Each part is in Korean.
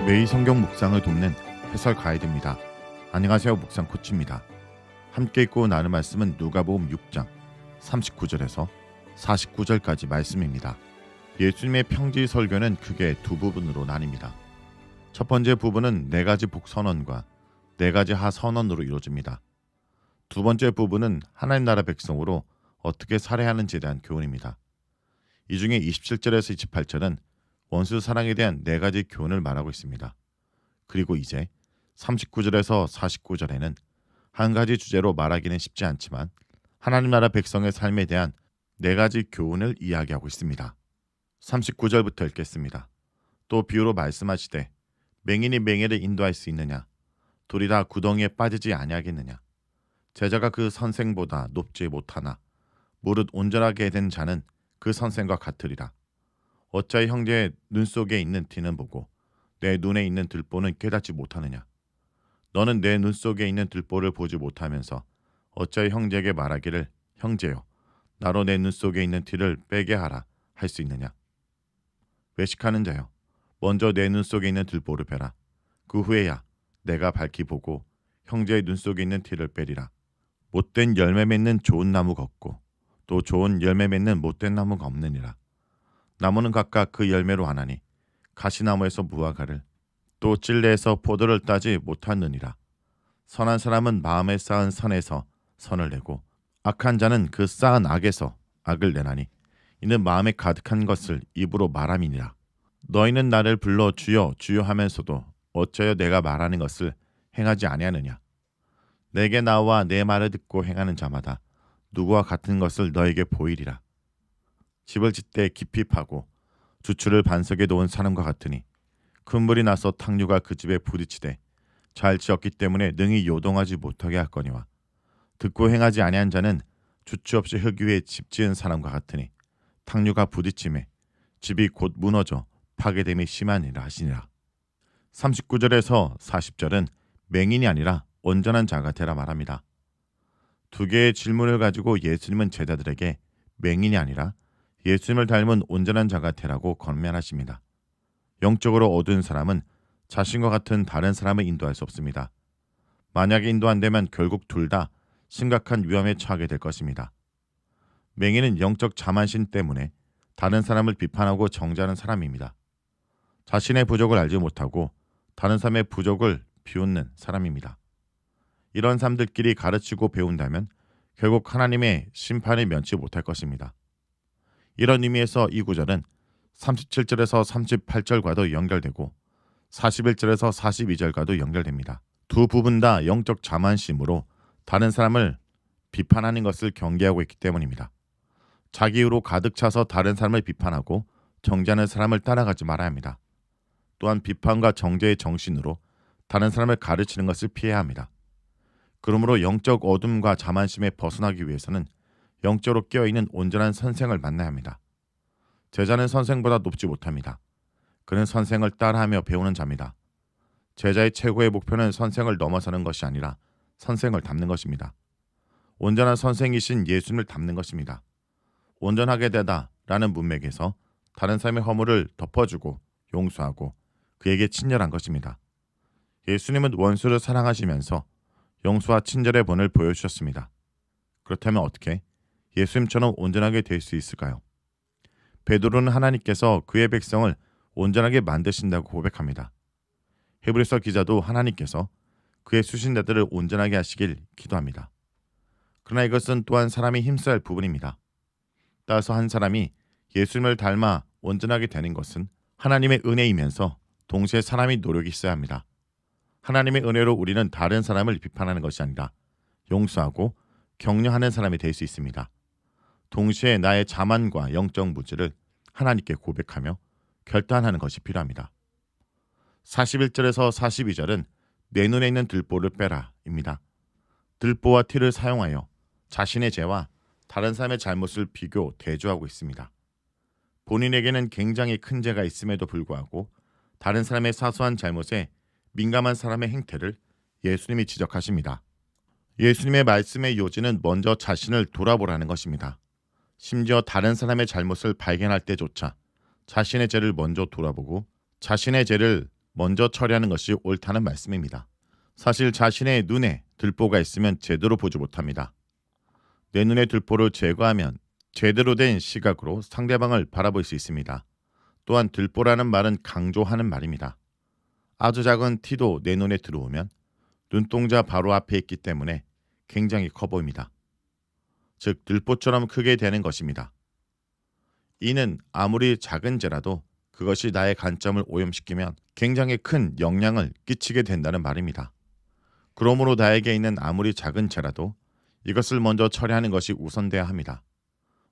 매일 성경 묵상을 돕는 해설 가이드입니다. 안녕하세요. 묵상 코치입니다. 함께 읽고 나눌 말씀은 누가복음 6장 39절에서 49절까지 말씀입니다. 예수님의 평지 설교는 크게 두 부분으로 나뉩니다. 첫 번째 부분은 네 가지 복선언과 네 가지 하선언으로 이루어집니다. 두 번째 부분은 하나님 나라 백성으로 어떻게 살아야하는지에 대한 교훈입니다. 이 중에 27절에서 28절은 원수 사랑에 대한 네 가지 교훈을 말하고 있습니다. 그리고 이제 39절에서 49절에는 한 가지 주제로 말하기는 쉽지 않지만 하나님 나라 백성의 삶에 대한 네 가지 교훈을 이야기하고 있습니다. 39절부터 읽겠습니다. 또 비유로 말씀하시되 맹인이 맹인을 인도할 수 있느냐? 둘이 다 구덩이에 빠지지 아니하겠느냐? 제자가 그 선생보다 높지 못하나 무릇 온전하게 된 자는 그 선생과 같으리라. 어찌하여 형제의 눈 속에 있는 티는 보고 내 눈에 있는 들보는 깨닫지 못하느냐? 너는 내 눈 속에 있는 들보를 보지 못하면서 어찌하여 형제에게 말하기를 형제여 나로 내 눈 속에 있는 티를 빼게 하라 할 수 있느냐? 외식하는 자여 먼저 내 눈 속에 있는 들보를 빼라. 그 후에야 내가 밝히 보고 형제의 눈 속에 있는 티를 빼리라. 못된 열매 맺는 좋은 나무가 없고 또 좋은 열매 맺는 못된 나무가 없느니라. 나무는 각각 그 열매로 하나니 가시나무에서 무화과를 또 찔레에서 포도를 따지 못하느니라. 선한 사람은 마음에 쌓은 선에서 선을 내고 악한 자는 그 쌓은 악에서 악을 내나니 이는 마음에 가득한 것을 입으로 말함이니라. 너희는 나를 불러 주여 주여 하면서도 어찌하여 내가 말하는 것을 행하지 아니하느냐? 내게 나와 내 말을 듣고 행하는 자마다 누구와 같은 것을 너에게 보이리라. 집을 짓되 깊이 파고 주추를 반석에 놓은 사람과 같으니 큰 물이 나서 탕류가 그 집에 부딪히되 잘 지었기 때문에 능히 요동하지 못하게 할 거니와 듣고 행하지 아니한 자는 주추 없이 흙 위에 집 지은 사람과 같으니 탕류가 부딪힘에 집이 곧 무너져 파괴됨이 심하니라 하시니라. 39절에서 40절은 맹인이 아니라 온전한 자가 되라 말합니다. 두 개의 질문을 가지고 예수님은 제자들에게 맹인이 아니라 예수님을 닮은 온전한 자가 되라고 권면하십니다. 영적으로 어두운 사람은 자신과 같은 다른 사람을 인도할 수 없습니다. 만약에 인도 안 되면 결국 둘 다 심각한 위험에 처하게 될 것입니다. 맹인은 영적 자만심 때문에 다른 사람을 비판하고 정죄하는 사람입니다. 자신의 부족을 알지 못하고 다른 사람의 부족을 비웃는 사람입니다. 이런 사람들끼리 가르치고 배운다면 결국 하나님의 심판을 면치 못할 것입니다. 이런 의미에서 이 구절은 37절에서 38절과도 연결되고 41절에서 42절과도 연결됩니다. 두 부분 다 영적 자만심으로 다른 사람을 비판하는 것을 경계하고 있기 때문입니다. 자기로 가득 차서 다른 사람을 비판하고 정죄하는 사람을 따라가지 말아야 합니다. 또한 비판과 정죄의 정신으로 다른 사람을 가르치는 것을 피해야 합니다. 그러므로 영적 어둠과 자만심에 벗어나기 위해서는 영적으로 깨어있는 온전한 선생을 만나야 합니다. 제자는 선생보다 높지 못합니다. 그는 선생을 따라하며 배우는 자입니다. 제자의 최고의 목표는 선생을 넘어서는 것이 아니라 선생을 닮는 것입니다. 온전한 선생이신 예수님을 닮는 것입니다. 온전하게 되다라는 문맥에서 다른 사람의 허물을 덮어주고 용서하고 그에게 친절한 것입니다. 예수님은 원수를 사랑하시면서 용서와 친절의 본을 보여주셨습니다. 그렇다면 어떻게 예수님처럼 온전하게 될 수 있을까요? 베드로는 하나님께서 그의 백성을 온전하게 만드신다고 고백합니다. 헤브리서 기자도 하나님께서 그의 수신자들을 온전하게 하시길 기도합니다. 그러나 이것은 또한 사람이 힘써야 할 부분입니다. 따라서 한 사람이 예수님을 닮아 온전하게 되는 것은 하나님의 은혜이면서 동시에 사람의 노력이 있어야 합니다. 하나님의 은혜로 우리는 다른 사람을 비판하는 것이 아니라 용서하고 격려하는 사람이 될 수 있습니다. 동시에 나의 자만과 영적 무지를 하나님께 고백하며 결단하는 것이 필요합니다. 41절에서 42절은 내 눈에 있는 들보를 빼라 입니다. 들보와 티를 사용하여 자신의 죄와 다른 사람의 잘못을 비교, 대조하고 있습니다. 본인에게는 굉장히 큰 죄가 있음에도 불구하고 다른 사람의 사소한 잘못에 민감한 사람의 행태를 예수님이 지적하십니다. 예수님의 말씀의 요지는 먼저 자신을 돌아보라는 것입니다. 심지어 다른 사람의 잘못을 발견할 때조차 자신의 죄를 먼저 돌아보고 자신의 죄를 먼저 처리하는 것이 옳다는 말씀입니다. 사실 자신의 눈에 들보가 있으면 제대로 보지 못합니다. 내 눈의 들보를 제거하면 제대로 된 시각으로 상대방을 바라볼 수 있습니다. 또한 들보라는 말은 강조하는 말입니다. 아주 작은 티도 내 눈에 들어오면 눈동자 바로 앞에 있기 때문에 굉장히 커 보입니다. 즉 들보처럼 크게 되는 것입니다. 이는 아무리 작은 죄라도 그것이 나의 관점을 오염시키면 굉장히 큰 영향을 끼치게 된다는 말입니다. 그러므로 나에게 있는 아무리 작은 죄라도 이것을 먼저 처리하는 것이 우선돼야 합니다.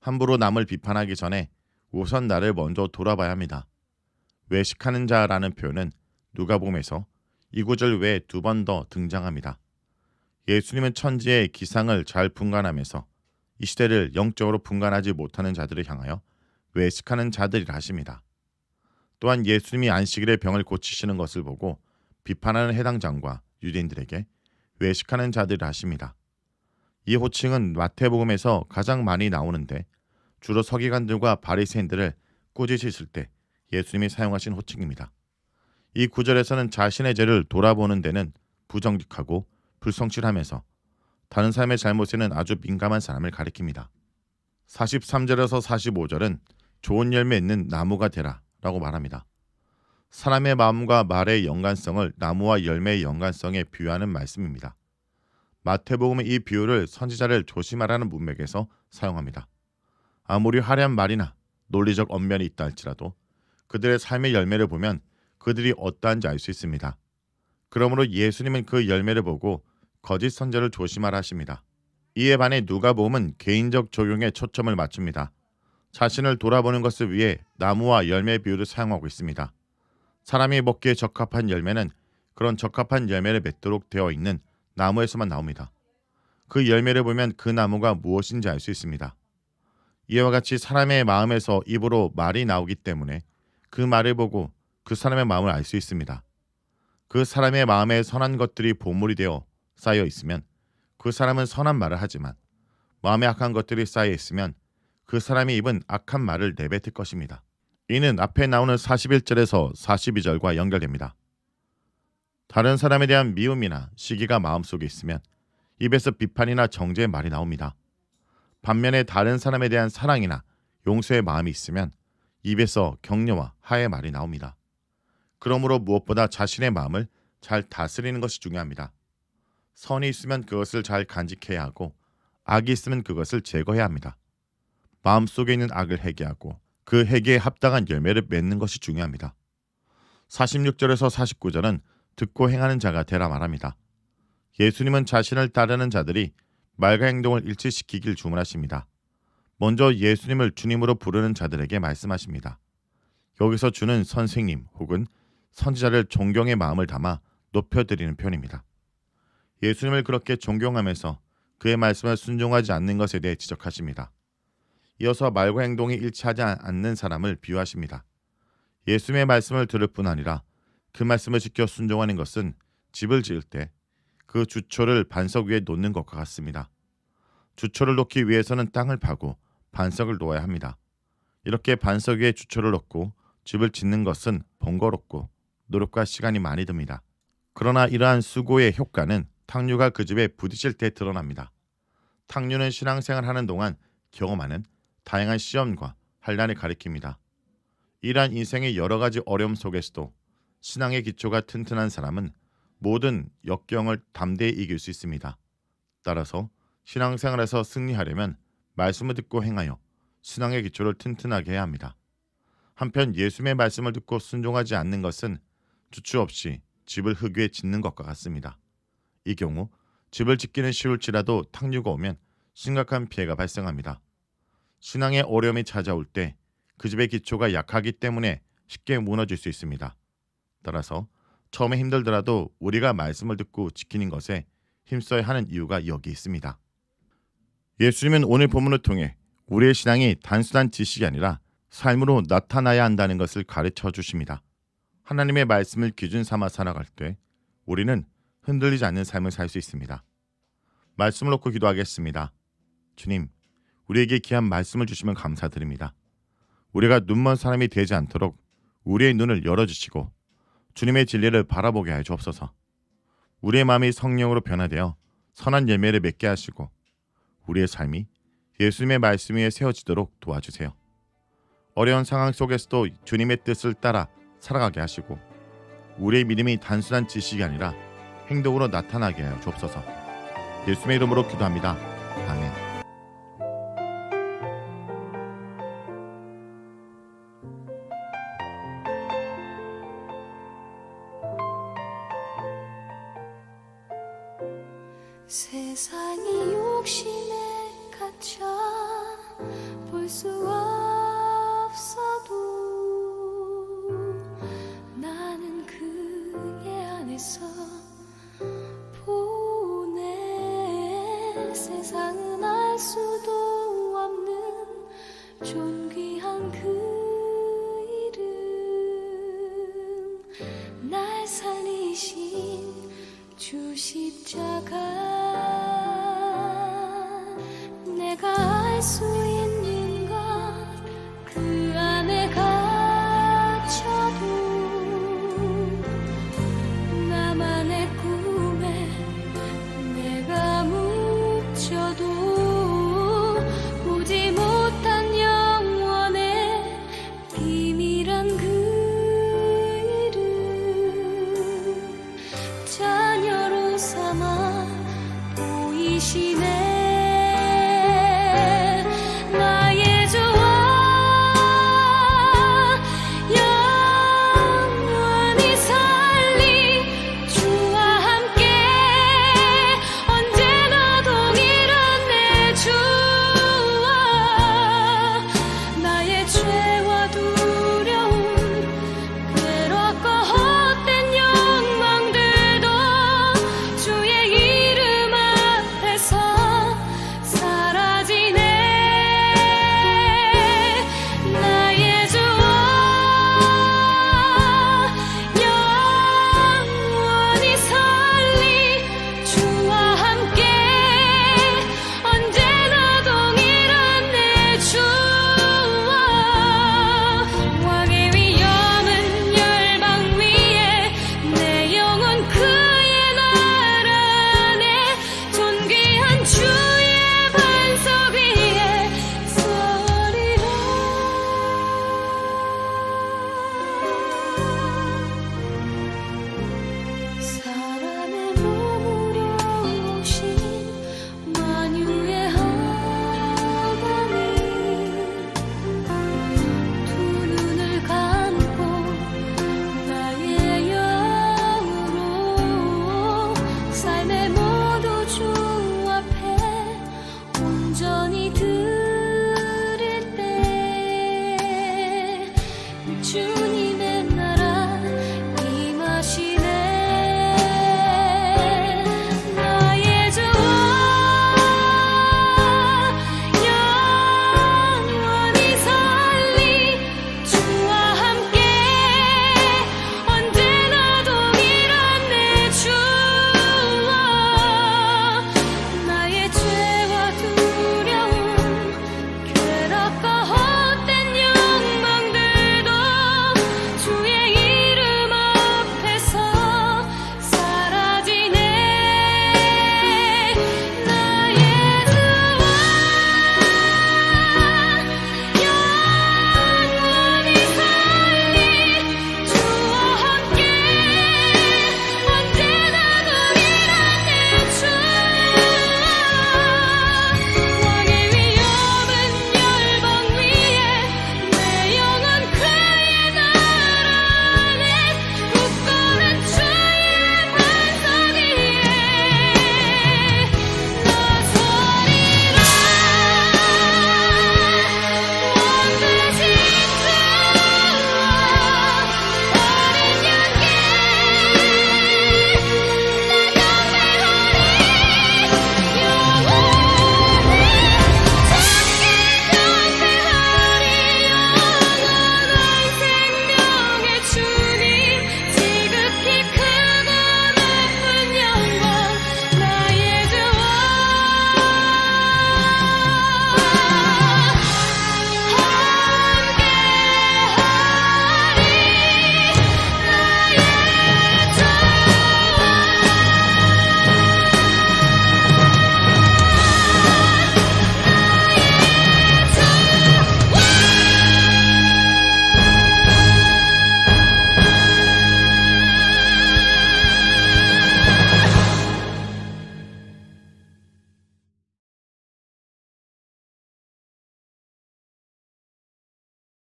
함부로 남을 비판하기 전에 우선 나를 먼저 돌아봐야 합니다. 외식하는 자라는 표현은 누가복음에서 이 구절 외에 2번 더 등장합니다. 예수님은 천지의 기상을 잘 분간하면서 이 시대를 영적으로 분간하지 못하는 자들을 향하여 외식하는 자들이라 하십니다. 또한 예수님이 안식일에 병을 고치시는 것을 보고 비판하는 해당장과 유대인들에게 외식하는 자들이라 하십니다. 이 호칭은 마태복음에서 가장 많이 나오는데 주로 서기관들과 바리새인들을 꾸짖으실 때 예수님이 사용하신 호칭입니다. 이 구절에서는 자신의 죄를 돌아보는 데는 부정직하고 불성실하면서 다른 사람의 잘못에는 아주 민감한 사람을 가리킵니다. 43절에서 45절은 좋은 열매 있는 나무가 되라 라고 말합니다. 사람의 마음과 말의 연관성을 나무와 열매의 연관성에 비유하는 말씀입니다. 마태복음은 이 비유를 선지자를 조심하라는 문맥에서 사용합니다. 아무리 화려한 말이나 논리적 언변이 있다 할지라도 그들의 삶의 열매를 보면 그들이 어떠한지 알 수 있습니다. 그러므로 예수님은 그 열매를 보고 거짓 선지자를 조심하라 하십니다. 이에 반해 누가복음은 개인적 적용에 초점을 맞춥니다. 자신을 돌아보는 것을 위해 나무와 열매 비유를 사용하고 있습니다. 사람이 먹기에 적합한 열매는 그런 적합한 열매를 맺도록 되어 있는 나무에서만 나옵니다. 그 열매를 보면 그 나무가 무엇인지 알 수 있습니다. 이와 같이 사람의 마음에서 입으로 말이 나오기 때문에 그 말을 보고 그 사람의 마음을 알 수 있습니다. 그 사람의 마음에 선한 것들이 보물이 되어 쌓여 있으면 그 사람은 선한 말을 하지만 마음에 악한 것들이 쌓여 있으면 그 사람의 입은 악한 말을 내뱉을 것입니다. 이는 앞에 나오는 41절에서 42절과 연결됩니다. 다른 사람에 대한 미움이나 시기가 마음속에 있으면 입에서 비판이나 정죄의 말이 나옵니다. 반면에 다른 사람에 대한 사랑이나 용서의 마음이 있으면 입에서 격려와 하의 말이 나옵니다. 그러므로 무엇보다 자신의 마음을 잘 다스리는 것이 중요합니다. 선이 있으면 그것을 잘 간직해야 하고 악이 있으면 그것을 제거해야 합니다. 마음속에 있는 악을 해결하고 그 해결에 합당한 열매를 맺는 것이 중요합니다. 46절에서 49절은 듣고 행하는 자가 되라 말합니다. 예수님은 자신을 따르는 자들이 말과 행동을 일치시키길 주문하십니다. 먼저 예수님을 주님으로 부르는 자들에게 말씀하십니다. 여기서 주는 선생님 혹은 선지자를 존경의 마음을 담아 높여드리는 표현입니다. 예수님을 그렇게 존경하면서 그의 말씀을 순종하지 않는 것에 대해 지적하십니다. 이어서 말과 행동이 일치하지 않는 사람을 비유하십니다. 예수님의 말씀을 들을 뿐 아니라 그 말씀을 지켜 순종하는 것은 집을 지을 때 그 주초를 반석 위에 놓는 것과 같습니다. 주초를 놓기 위해서는 땅을 파고 반석을 놓아야 합니다. 이렇게 반석 위에 주초를 놓고 집을 짓는 것은 번거롭고 노력과 시간이 많이 듭니다. 그러나 이러한 수고의 효과는 탕류가 그 집에 부딪힐 때 드러납니다. 탕류는 신앙생활하는 동안 경험하는 다양한 시험과 환난을 가리킵니다. 이러한 인생의 여러 가지 어려움 속에서도 신앙의 기초가 튼튼한 사람은 모든 역경을 담대히 이길 수 있습니다. 따라서 신앙생활에서 승리하려면 말씀을 듣고 행하여 신앙의 기초를 튼튼하게 해야 합니다. 한편 예수님의 말씀을 듣고 순종하지 않는 것은 주추 없이 집을 흙 위에 짓는 것과 같습니다. 이 경우 집을 짓기는 쉬울지라도 탕류가 오면 심각한 피해가 발생합니다. 신앙의 어려움이 찾아올 때 그 집의 기초가 약하기 때문에 쉽게 무너질 수 있습니다. 따라서 처음에 힘들더라도 우리가 말씀을 듣고 지키는 것에 힘써야 하는 이유가 여기 있습니다. 예수님은 오늘 본문을 통해 우리의 신앙이 단순한 지식이 아니라 삶으로 나타나야 한다는 것을 가르쳐 주십니다. 하나님의 말씀을 기준 삼아 살아갈 때 우리는 흔들리지 않는 삶을 살 수 있습니다. 말씀을 놓고 기도하겠습니다. 주님, 우리에게 귀한 말씀을 주시면 감사드립니다. 우리가 눈먼 사람이 되지 않도록 우리의 눈을 열어주시고 주님의 진리를 바라보게 하여 주옵소서. 우리의 마음이 성령으로 변화되어 선한 열매를 맺게 하시고 우리의 삶이 예수님의 말씀 위에 세워지도록 도와주세요. 어려운 상황 속에서도 주님의 뜻을 따라 살아가게 하시고 우리의 믿음이 단순한 지식이 아니라 행동으로 나타나게 하여 주옵소서. 예수님의 이름으로 기도합니다. 아멘. 세상이 욕심에 갇혀 볼 수 없어도 나는 그의 안에서 보내. 세상은 알 수도 없는 존귀한 그 이름, 날 살리신 주 십자가. 내가 알 수 있는 것 그 안에 갇혀도 나만의 꿈에 내가 묻혀도 보지 못한 영원의 비밀한 그 이름, 자녀로 삼아 보이시네.